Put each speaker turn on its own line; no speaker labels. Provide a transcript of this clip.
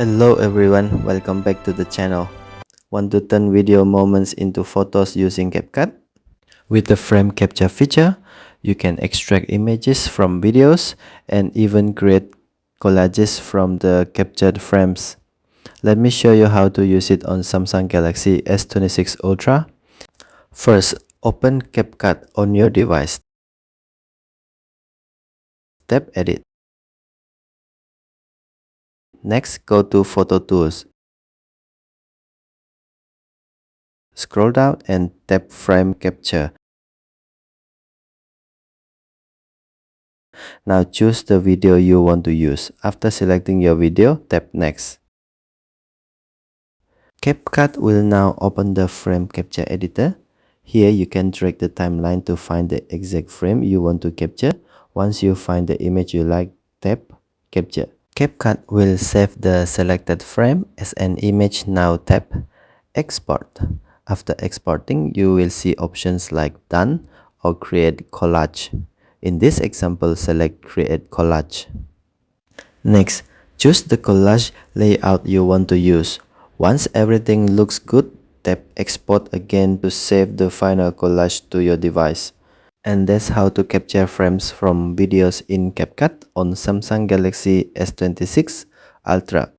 Hello everyone, welcome back to the channel. Want to turn video moments into photos using CapCut? With the frame capture feature, you can extract images from videos and even create collages from the captured frames. Let me show you how to use it on Samsung Galaxy S26 Ultra. First, open CapCut on your device. Tap Edit. Next, go to Photo Tools. Scroll down and tap Frame Capture. Now choose the video you want to use. After selecting your video, tap Next. CapCut will now open the frame capture editor. Here you can drag the timeline to find the exact frame you want to capture. Once you find the image you like, tap Capture. CapCut will save the selected frame as an image. Now tap Export. After exporting, you will see options like Done or Create Collage. In this example, select Create Collage. Next, choose the collage layout you want to use. Once everything looks good, tap Export again to save the final collage to your device. And that's how to capture frames from videos in CapCut on Samsung Galaxy S26 Ultra.